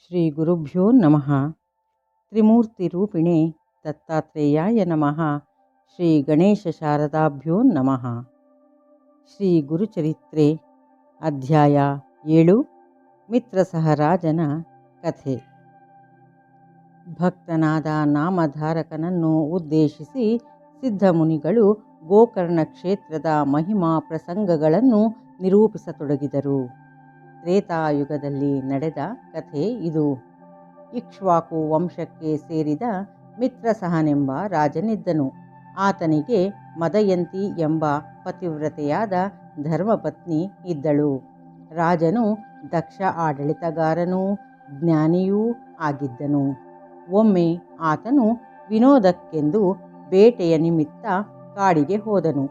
ಶ್ರೀ ಗುರುಭ್ಯೋ ನಮಃ. ತ್ರಿಮೂರ್ತಿರೂಪಿಣೆ ದತ್ತಾತ್ರೇಯಾಯ ನಮಃ. ಶ್ರೀ ಗಣೇಶ ಶಾರದಾಭ್ಯೋ ನಮಃ. ಶ್ರೀ ಗುರುಚರಿತ್ರೆ ಅಧ್ಯಾಯ 7 ಮಿತ್ರಸಹರಾಜನ ಕಥೆ. ಭಕ್ತನಾದ ನಾಮಧಾರಕನನ್ನು ಉದ್ದೇಶಿಸಿ ಸಿದ್ಧಮುನಿಗಳು ಗೋಕರ್ಣ ಕ್ಷೇತ್ರದ ಮಹಿಮಾ ಪ್ರಸಂಗಗಳನ್ನು ನಿರೂಪಿಸತೊಡಗಿದರು. ತ್ರೇತಾಯುಗದಲ್ಲಿ ನಡೆದ ಕಥೆ ಇದು. ಇಕ್ಷ್ವಾಕು ವಂಶಕ್ಕೆ ಸೇರಿದ ಮಿತ್ರಸಹನೆಂಬ ರಾಜನಿದ್ದನು. ಆತನಿಗೆ ಮದಯಂತಿ ಎಂಬ ಪತಿವ್ರತೆಯಾದ ಧರ್ಮಪತ್ನಿ ಇದ್ದಳು. ರಾಜನು ದಕ್ಷ ಆಡಳಿತಗಾರನೂ ಜ್ಞಾನಿಯೂ ಆಗಿದ್ದನು. ಒಮ್ಮೆ ಆತನು ವಿನೋದಕ್ಕೆಂದು ಬೇಟೆಯ ನಿಮಿತ್ತ ಕಾಡಿಗೆ ಹೋದನು.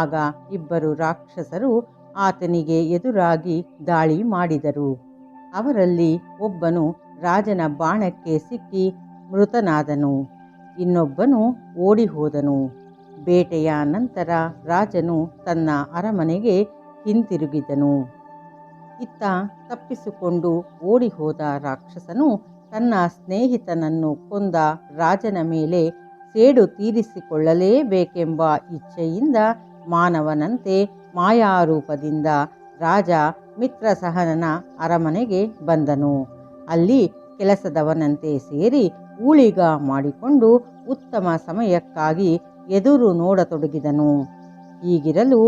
ಆಗ ಇಬ್ಬರು ರಾಕ್ಷಸರು ಆತನಿಗೆ ಎದುರಾಗಿ ದಾಳಿ ಮಾಡಿದರು. ಅವರಲ್ಲಿ ಒಬ್ಬನು ರಾಜನ ಬಾಣಕ್ಕೆ ಸಿಕ್ಕಿ ಮೃತನಾದನು. ಇನ್ನೊಬ್ಬನು ಓಡಿ ಹೋದನು. ಬೇಟೆಯ ನಂತರ ರಾಜನು ತನ್ನ ಅರಮನೆಗೆ ಹಿಂತಿರುಗಿದನು. ಇತ್ತ ತಪ್ಪಿಸಿಕೊಂಡು ಓಡಿ ಹೋದ ರಾಕ್ಷಸನು ತನ್ನ ಸ್ನೇಹಿತನನ್ನು ಕೊಂದ ರಾಜನ ಮೇಲೆ ಸೇಡು ತೀರಿಸಿಕೊಳ್ಳಲೇಬೇಕೆಂಬ ಇಚ್ಛೆಯಿಂದ ಮಾನವನಂತೆ ಮಾಯಾರೂಪದಿಂದ ರಾಜ ಮಿತ್ರಸಹನನ ಅರಮನೆಗೆ ಬಂದನು. ಅಲ್ಲಿ ಕೆಲಸದವನಂತೆ ಸೇರಿ ಊಳಿಗ ಮಾಡಿಕೊಂಡು ಉತ್ತಮ ಸಮಯಕ್ಕಾಗಿ ಎದುರು ನೋಡತೊಡಗಿದನು. ಹೀಗಿರಲು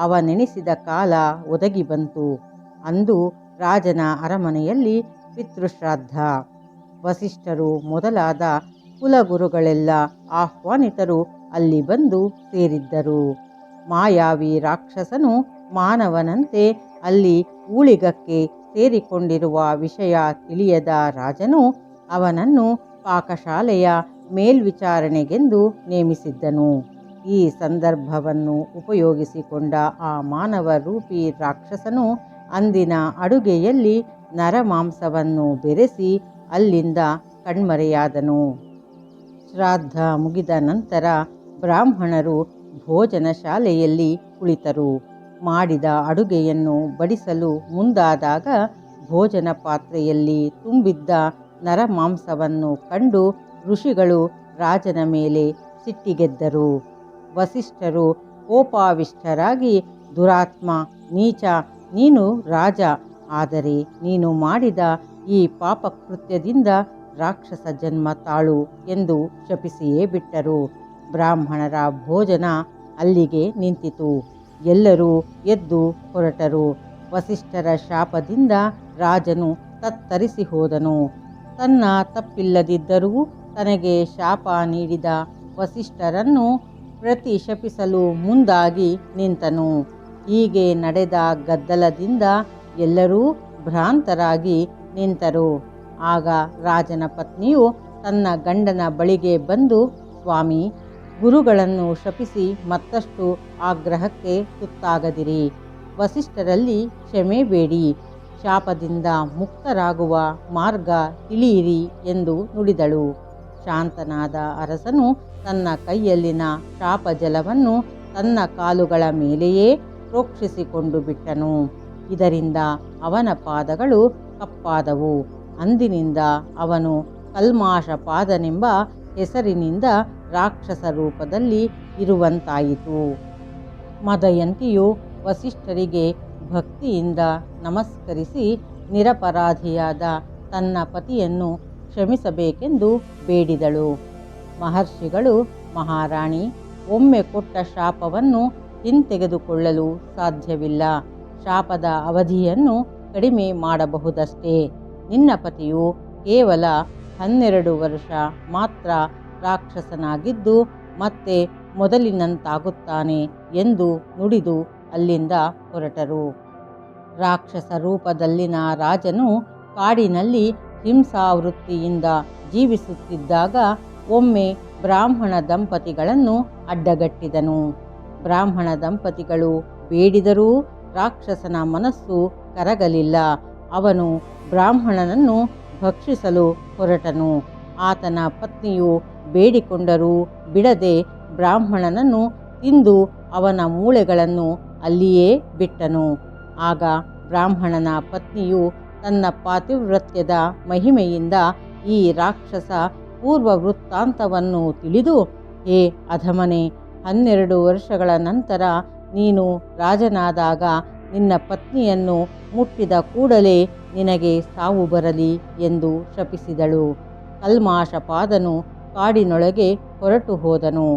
ಅವನೆಣಿಸಿದ ಕಾಲ ಒದಗಿ ಬಂತು. ಅಂದು ರಾಜನ ಅರಮನೆಯಲ್ಲಿ ಪಿತೃಶ್ರಾದ್ದ. ವಸಿಷ್ಠರು ಮೊದಲಾದ ಕುಲಗುರುಗಳೆಲ್ಲ ಆಹ್ವಾನಿತರು ಅಲ್ಲಿ ಬಂದು ಸೇರಿದ್ದರು. ಮಾಯಾವಿ ರಾಕ್ಷಸನು ಮಾನವನಂತೆ ಅಲ್ಲಿ ಊಳಿಗಕ್ಕೆ ಸೇರಿಕೊಂಡಿರುವ ವಿಷಯ ತಿಳಿಯದ ರಾಜನು ಅವನನ್ನು ಪಾಕಶಾಲೆಯ ಮೇಲ್ವಿಚಾರಣೆಗೆಂದು ನೇಮಿಸಿದ್ದನು. ಈ ಸಂದರ್ಭವನ್ನು ಉಪಯೋಗಿಸಿಕೊಂಡ ಆ ಮಾನವ ರೂಪಿ ರಾಕ್ಷಸನು ಅಂದಿನ ಅಡುಗೆಯಲ್ಲಿ ನರಮಾಂಸವನ್ನು ಬೆರೆಸಿ ಅಲ್ಲಿಂದ ಕಣ್ಮರೆಯಾದನು. ಶ್ರಾದ್ದ ಮುಗಿದ ನಂತರ ಬ್ರಾಹ್ಮಣರು ಭೋಜನ ಶಾಲೆಯಲ್ಲಿ ಕುಳಿತರು. ಮಾಡಿದ ಅಡುಗೆಯನ್ನು ಬಡಿಸಲು ಮುಂದಾದಾಗ ಭೋಜನ ಪಾತ್ರೆಯಲ್ಲಿ ತುಂಬಿದ್ದ ನರಮಾಂಸವನ್ನು ಕಂಡು ಋಷಿಗಳು ರಾಜನ ಮೇಲೆ ಸಿಟ್ಟಿಗೆದ್ದರು. ವಸಿಷ್ಠರು ಕೋಪಾವಿಷ್ಠರಾಗಿ, ದುರಾತ್ಮ, ನೀಚ, ನೀನು ರಾಜ, ಆದರೆ ನೀನು ಮಾಡಿದ ಈ ಪಾಪಕೃತ್ಯದಿಂದ ರಾಕ್ಷಸ ಜನ್ಮ ತಾಳು ಎಂದು ಶಪಿಸಿಯೇ ಬಿಟ್ಟರು. ಬ್ರಾಹ್ಮಣರ ಭೋಜನ ಅಲ್ಲಿಗೆ ನಿಂತಿತು. ಎಲ್ಲರೂ ಎದ್ದು ಹೊರಟರು. ವಸಿಷ್ಠರ ಶಾಪದಿಂದ ರಾಜನು ತತ್ತರಿಸಿ ಹೋದನು. ತನ್ನ ತಪ್ಪಿಲ್ಲದಿದ್ದರೂ ತನಗೆ ಶಾಪ ನೀಡಿದ ವಸಿಷ್ಠರನ್ನು ಪ್ರತಿ ಶಪಿಸಲು ಮುಂದಾಗಿ ನಿಂತನು. ಹೀಗೆ ನಡೆದ ಗದ್ದಲದಿಂದ ಎಲ್ಲರೂ ಭ್ರಾಂತರಾಗಿ ನಿಂತರು. ಆಗ ರಾಜನ ಪತ್ನಿಯು ತನ್ನ ಗಂಡನ ಬಳಿಗೆ ಬಂದು, ಸ್ವಾಮಿ, ಗುರುಗಳನ್ನು ಶಪಿಸಿ ಮತ್ತಷ್ಟು ಆಗ್ರಹಕ್ಕೆ ತುತ್ತಾಗದಿರಿ. ವಸಿಷ್ಠರಲ್ಲಿ ಕ್ಷಮೆ ಬೇಡಿ. ಶಾಪದಿಂದ ಮುಕ್ತರಾಗುವ ಮಾರ್ಗ ತಿಳಿಯಿರಿ ಎಂದು ನುಡಿದಳು. ಶಾಂತನಾದ ಅರಸನು ತನ್ನ ಕೈಯಲ್ಲಿನ ಶಾಪ ಜಲವನ್ನು ತನ್ನ ಕಾಲುಗಳ ಮೇಲೆಯೇ ಪ್ರೋಕ್ಷಿಸಿಕೊಂಡು ಬಿಟ್ಟನು. ಇದರಿಂದ ಅವನ ಪಾದಗಳು ಕಪ್ಪಾದವು. ಅಂದಿನಿಂದ ಅವನು ಕಲ್ಮಾಷಪಾದನೆಂಬ ಹೆಸರಿನಿಂದ ರಾಕ್ಷಸ ರೂಪದಲ್ಲಿ ಇರುವಂತಾಯಿತು. ಮದಯಂತಿಯು ವಸಿಷ್ಠರಿಗೆ ಭಕ್ತಿಯಿಂದ ನಮಸ್ಕರಿಸಿ ನಿರಪರಾಧಿಯಾದ ತನ್ನ ಪತಿಯನ್ನು ಕ್ಷಮಿಸಬೇಕೆಂದು ಬೇಡಿದಳು. ಮಹರ್ಷಿಗಳು, ಮಹಾರಾಣಿ, ಒಮ್ಮೆ ಕೊಟ್ಟ ಶಾಪವನ್ನು ಹಿಂತೆಗೆದುಕೊಳ್ಳಲು ಸಾಧ್ಯವಿಲ್ಲ. ಶಾಪದ ಅವಧಿಯನ್ನು ಕಡಿಮೆ ಮಾಡಬಹುದಷ್ಟೇ. ನಿನ್ನ ಪತಿಯು ಕೇವಲ 12 ವರ್ಷ ಮಾತ್ರ ರಾಕ್ಷಸನಾಗಿದ್ದು ಮತ್ತೆ ಮೊದಲಿನಂತಾಗುತ್ತಾನೆ ಎಂದು ನುಡಿದು ಅಲ್ಲಿಂದ ಹೊರಟರು. ರಾಕ್ಷಸ ರೂಪದಲ್ಲಿನ ರಾಜನು ಕಾಡಿನಲ್ಲಿ ಹಿಂಸಾವೃತ್ತಿಯಿಂದ ಜೀವಿಸುತ್ತಿದ್ದಾಗ ಒಮ್ಮೆ ಬ್ರಾಹ್ಮಣ ದಂಪತಿಗಳನ್ನು ಅಡ್ಡಗಟ್ಟಿದನು. ಬ್ರಾಹ್ಮಣ ದಂಪತಿಗಳು ಬೇಡಿದರೂ ರಾಕ್ಷಸನ ಮನಸ್ಸು ಕರಗಲಿಲ್ಲ. ಅವನು ಬ್ರಾಹ್ಮಣನನ್ನು ಭಕ್ಷಿಸಲು ಹೊರಟನು. ಆತನ ಪತ್ನಿಯು ಬೇಡಿಕೊಂಡರೂ ಬಿಡದೆ ಬ್ರಾಹ್ಮಣನನ್ನು ತಿಂದು ಅವನ ಮೂಳೆಗಳನ್ನು ಅಲ್ಲಿಯೇ ಬಿಟ್ಟನು. ಆಗ ಬ್ರಾಹ್ಮಣನ ಪತ್ನಿಯು ತನ್ನ ಪಾತಿವ್ರತ್ಯದ ಮಹಿಮೆಯಿಂದ ಈ ರಾಕ್ಷಸ ಪೂರ್ವ ವೃತ್ತಾಂತವನ್ನು ತಿಳಿದು, ಹೇ ಅಧಮನೆ, 12 ವರ್ಷಗಳ ನಂತರ ನೀನು ರಾಜನಾದಾಗ ನಿನ್ನ ಪತ್ನಿಯನ್ನು ಮುಟ್ಟಿದ ಕೂಡಲೇ ನಿನಗೆ ಸಾವು ಬರಲಿ ಎಂದು ಶಪಿಸಿದಳು. ಕಲ್ಮಾಷಪಾದನು ಕಾಡಿನೊಳಗೆ ಹೊರಟು ಹೋದನು.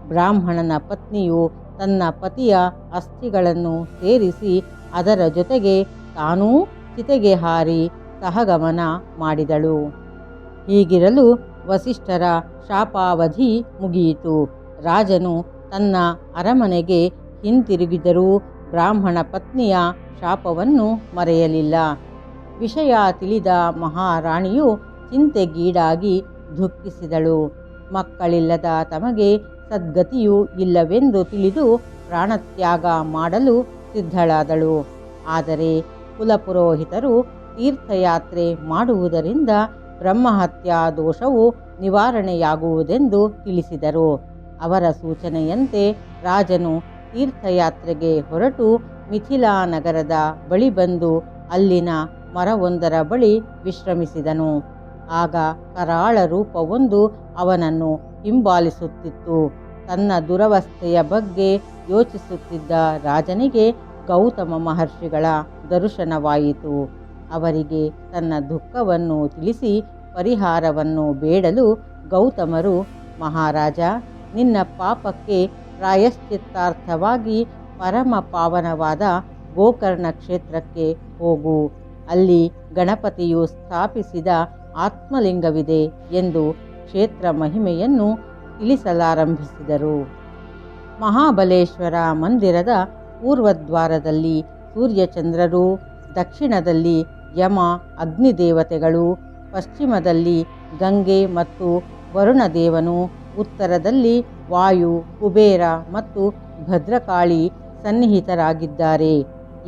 ಬ್ರಾಹ್ಮಣನ ಪತ್ನಿಯು ತನ್ನ ಪತಿಯ ಅಸ್ಥಿಗಳನ್ನು ಸೇರಿಸಿ ಅದರ ಜೊತೆಗೆ ತಾನೂ ಚಿತೆಗೆ ಹಾರಿ ಸಹಗಮನ ಮಾಡಿದಳು. ಹೀಗಿರಲು ವಸಿಷ್ಠರ ಶಾಪಾವಧಿ ಮುಗಿಯಿತು. ರಾಜನು ತನ್ನ ಅರಮನೆಗೆ ಹಿಂತಿರುಗಿದರೂ ಬ್ರಾಹ್ಮಣ ಪತ್ನಿಯ ಶಾಪವನ್ನು ಮರೆಯಲಿಲ್ಲ. ವಿಷಯ ತಿಳಿದ ಮಹಾರಾಣಿಯು ಚಿಂತೆಗೀಡಾಗಿ ದುಃಖಿಸಿದಳು. ಮಕ್ಕಳಿಲ್ಲದ ತಮಗೆ ಸದ್ಗತಿಯೂ ಇಲ್ಲವೆಂದು ತಿಳಿದು ಪ್ರಾಣತ್ಯಾಗ ಮಾಡಲು ಸಿದ್ಧಳಾದಳು. ಆದರೆ ಕುಲಪುರೋಹಿತರು ತೀರ್ಥಯಾತ್ರೆ ಮಾಡುವುದರಿಂದ ಬ್ರಹ್ಮಹತ್ಯಾ ದೋಷವು ನಿವಾರಣೆಯಾಗುವುದೆಂದು ತಿಳಿಸಿದರು. ಅವರ ಸೂಚನೆಯಂತೆ ರಾಜನು ತೀರ್ಥಯಾತ್ರೆಗೆ ಹೊರಟು ಮಿಥಿಲಾ ನಗರದ ಬಳಿ ಬಂದು ಅಲ್ಲಿನ ಮರವೊಂದರ ಬಳಿ ವಿಶ್ರಮಿಸಿದನು. ಆಗ ಕರಾಳ ರೂಪವೊಂದು ಅವನನ್ನು ಹಿಂಬಾಲಿಸುತ್ತಿತ್ತು. ತನ್ನ ದುರವಸ್ಥೆಯ ಬಗ್ಗೆ ಯೋಚಿಸುತ್ತಿದ್ದ ರಾಜನಿಗೆ ಗೌತಮ ಮಹರ್ಷಿಗಳ ದರ್ಶನವಾಯಿತು. ಅವರಿಗೆ ತನ್ನ ದುಃಖವನ್ನು ತಿಳಿಸಿ ಪರಿಹಾರವನ್ನು ಬೇಡಲು ಗೌತಮರು, ಮಹಾರಾಜ, ನಿನ್ನ ಪಾಪಕ್ಕೆ ಪ್ರಾಯಶ್ಚಿತ್ತಾರ್ಥವಾಗಿ ಪರಮ ಪಾವನವಾದ ಗೋಕರ್ಣ ಕ್ಷೇತ್ರಕ್ಕೆ ಹೋಗು. ಅಲ್ಲಿ ಗಣಪತಿಯು ಸ್ಥಾಪಿಸಿದ ಆತ್ಮಲಿಂಗವಿದೆ ಎಂದು ಕ್ಷೇತ್ರ ಮಹಿಮೆಯನ್ನು ತಿಳಿಸಲಾರಂಭಿಸಿದರು. ಮಹಾಬಲೇಶ್ವರ ಮಂದಿರದ ಪೂರ್ವದ್ವಾರದಲ್ಲಿ ಸೂರ್ಯಚಂದ್ರರು, ದಕ್ಷಿಣದಲ್ಲಿ ಯಮ ಅಗ್ನಿದೇವತೆಗಳು, ಪಶ್ಚಿಮದಲ್ಲಿ ಗಂಗೆ ಮತ್ತು ವರುಣದೇವನು, ಉತ್ತರದಲ್ಲಿ ವಾಯು, ಕುಬೇರ ಮತ್ತು ಭದ್ರಕಾಳಿ ಸನ್ನಿಹಿತರಾಗಿದ್ದಾರೆ.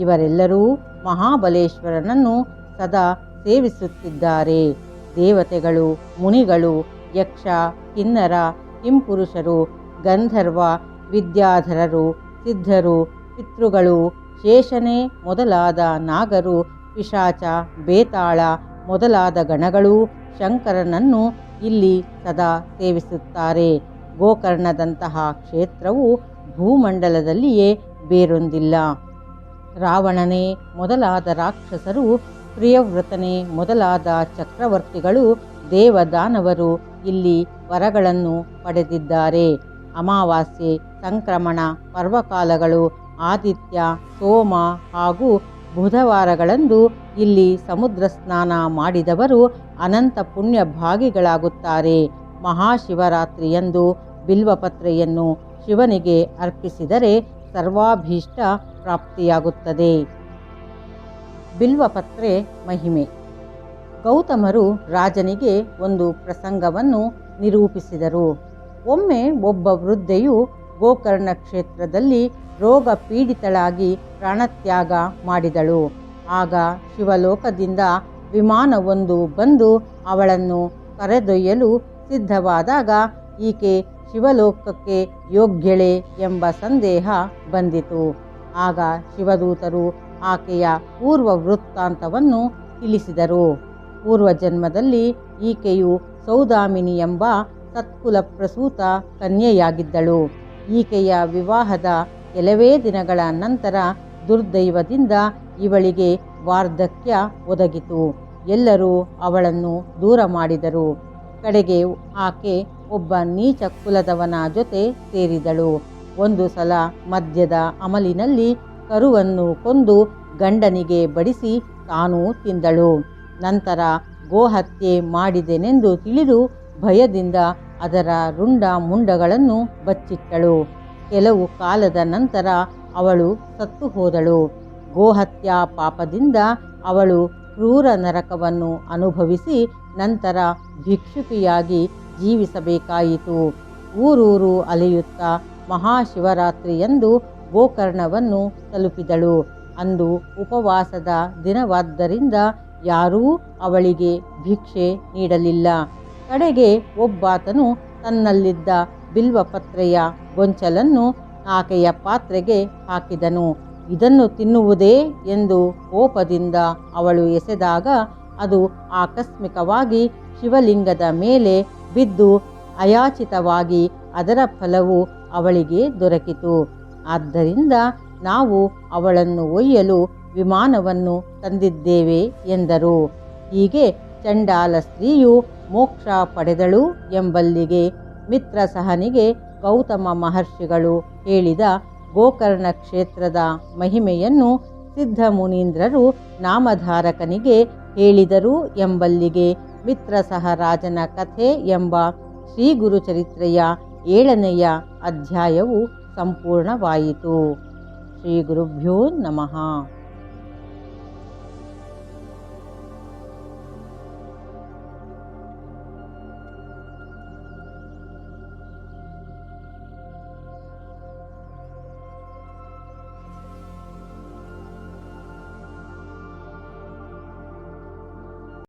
ಇವರೆಲ್ಲರೂ ಮಹಾಬಲೇಶ್ವರನನ್ನು ಸದಾ ಸೇವಿಸುತ್ತಿದ್ದಾರೆ. ದೇವತೆಗಳು, ಮುನಿಗಳು, ಯಕ್ಷ, ಕಿನ್ನರ, ಕಿಂಪುರುಷರು, ಗಂಧರ್ವ, ವಿದ್ಯಾಧರರು, ಸಿದ್ಧರು, ಪಿತೃಗಳು, ಶೇಷನೇ ಮೊದಲಾದ ನಾಗರು, ಪಿಶಾಚ, ಬೇತಾಳ ಮೊದಲಾದ ಗಣಗಳು ಶಂಕರನನ್ನು ಇಲ್ಲಿ ಸದಾ ಸೇವಿಸುತ್ತಾರೆ. ಗೋಕರ್ಣದಂತಹ ಕ್ಷೇತ್ರವು ಭೂಮಂಡಲದಲ್ಲಿಯೇ ಬೇರೊಂದಿಲ್ಲ. ರಾವಣನೇ ಮೊದಲಾದ ರಾಕ್ಷಸರು, ಪ್ರಿಯವ್ರತನೇ ಮೊದಲಾದ ಚಕ್ರವರ್ತಿಗಳು, ದೇವದಾನವರು ಇಲ್ಲಿ ವರಗಳನ್ನು ಪಡೆದಿದ್ದಾರೆ. ಅಮಾವಾಸ್ಯೆ, ಸಂಕ್ರಮಣ, ಪರ್ವಕಾಲಗಳು, ಆದಿತ್ಯ, ಸೋಮ ಹಾಗೂ ಬುಧವಾರಗಳಂದು ಇಲ್ಲಿ ಸಮುದ್ರ ಸ್ನಾನ ಮಾಡಿದವರು ಅನಂತ ಪುಣ್ಯ ಭಾಗಿಗಳಾಗುತ್ತಾರೆ. ಮಹಾಶಿವರಾತ್ರಿಯಂದು ಬಿಲ್ವಪತ್ರೆಯನ್ನು ಶಿವನಿಗೆ ಅರ್ಪಿಸಿದರೆ ಸರ್ವಾಭೀಷ್ಟ ಪ್ರಾಪ್ತಿಯಾಗುತ್ತದೆ. ಬಿಲ್ವಪತ್ರೆ ಮಹಿಮೆ. ಗೌತಮರು ರಾಜನಿಗೆ ಒಂದು ಪ್ರಸಂಗವನ್ನು ನಿರೂಪಿಸಿದರು. ಒಮ್ಮೆ ಒಬ್ಬ ವೃದ್ಧೆಯು ಗೋಕರ್ಣ ಕ್ಷೇತ್ರದಲ್ಲಿ ರೋಗ ಪೀಡಿತಳಾಗಿ ಪ್ರಾಣತ್ಯಾಗ ಮಾಡಿದಳು. ಆಗ ಶಿವಲೋಕದಿಂದ ವಿಮಾನವೊಂದು ಬಂದು ಅವಳನ್ನು ಕರೆದೊಯ್ಯಲು ಸಿದ್ಧವಾದಾಗ ಈಕೆ ಶಿವಲೋಕಕ್ಕೆ ಯೋಗ್ಯಳೆ ಎಂಬ ಸಂದೇಹ ಬಂದಿತು. ಆಗ ಶಿವದೂತರು ಆಕೆಯ ಪೂರ್ವ ವೃತ್ತಾಂತವನ್ನು ತಿಳಿಸಿದರು. ಪೂರ್ವಜನ್ಮದಲ್ಲಿ ಈಕೆಯು ಸೌದಾಮಿನಿ ಎಂಬ ಸತ್ಕುಲ ಪ್ರಸೂತ ಕನ್ಯೆಯಾಗಿದ್ದಳು. ಈಕೆಯ ವಿವಾಹದ ಕೆಲವೇ ದಿನಗಳ ನಂತರ ದುರ್ದೈವದಿಂದ ಇವಳಿಗೆ ವಾರ್ಧಕ್ಯ ಒದಗಿತು. ಎಲ್ಲರೂ ಅವಳನ್ನು ದೂರ ಮಾಡಿದರು. ಕಡೆಗೆ ಆಕೆ ಒಬ್ಬ ನೀಚ ಕುಲದವನ ಜೊತೆ ಸೇರಿದಳು. ಒಂದು ಸಲ ಮದ್ಯದ ಅಮಲಿನಲ್ಲಿ ಕರುವನ್ನು ಕೊಂದು ಗಂಡನಿಗೆ ಬಡಿಸಿ ತಾನೂ ತಿಂದಳು. ನಂತರ ಗೋಹತ್ಯೆ ಮಾಡಿದೆನೆಂದು ತಿಳಿದು ಭಯದಿಂದ ಅದರ ರುಂಡ ಮುಂಡಗಳನ್ನು ಬಚ್ಚಿಟ್ಟಳು. ಕೆಲವು ಕಾಲದ ನಂತರ ಅವಳು ಸತ್ತು ಹೋದಳು. ಗೋಹತ್ಯಾ ಪಾಪದಿಂದ ಅವಳು ಕ್ರೂರ ನರಕವನ್ನು ಅನುಭವಿಸಿ ನಂತರ ಭಿಕ್ಷುಕಿಯಾಗಿ ಜೀವಿಸಬೇಕಾಯಿತು. ಊರೂರು ಅಲೆಯುತ್ತಾ ಮಹಾಶಿವರಾತ್ರಿಯಂದು ಗೋಕರ್ಣವನ್ನು ತಲುಪಿದಳು. ಅಂದು ಉಪವಾಸದ ದಿನವಾದ್ದರಿಂದ ಯಾರೂ ಅವಳಿಗೆ ಭಿಕ್ಷೆ ನೀಡಲಿಲ್ಲ. ಕಡೆಗೆ ಒಬ್ಬಾತನು ತನ್ನಲ್ಲಿದ್ದ ಬಿಲ್ವಪತ್ರೆಯ ಗೊಂಚಲನ್ನು ಆಕೆಯ ಪಾತ್ರೆಗೆ ಹಾಕಿದನು. ಇದನ್ನು ತಿನ್ನುವುದೇ ಎಂದು ಕೋಪದಿಂದ ಅವಳು ಎಸೆದಾಗ ಅದು ಆಕಸ್ಮಿಕವಾಗಿ ಶಿವಲಿಂಗದ ಮೇಲೆ ಬಿದ್ದು ಅಯಾಚಿತವಾಗಿ ಅದರ ಫಲವು ಅವಳಿಗೆ ದೊರಕಿತು. ಆದ್ದರಿಂದ ನಾವು ಅವಳನ್ನು ಒಯ್ಯಲು ವಿಮಾನವನ್ನು ತಂದಿದ್ದೇವೆ ಎಂದರು. ಹೀಗೆ ಚಂಡಾಲ ಸ್ತ್ರೀಯು ಮೋಕ್ಷ ಪಡೆದಳು ಎಂಬಲ್ಲಿಗೆ ಮಿತ್ರಸಹನಿಗೆ ಗೌತಮ ಮಹರ್ಷಿಗಳು ಹೇಳಿದ ಗೋಕರ್ಣ ಕ್ಷೇತ್ರದ ಮಹಿಮೆಯನ್ನು ಸಿದ್ಧಮುನೀಂದ್ರರು ನಾಮಧಾರಕನಿಗೆ ಹೇಳಿದರು ಎಂಬಲ್ಲಿಗೆ ಮಿತ್ರಸಹ ರಾಜನ ಕಥೆ ಎಂಬ ಶ್ರೀ ಗುರುಚರಿತ್ರೆಯ 7ನೆಯ ಅಧ್ಯಾಯವು ಸಂಪೂರ್ಣವಾಯಿತು. ಶ್ರೀ ಗುರುಭ್ಯೋ ನಮಃ.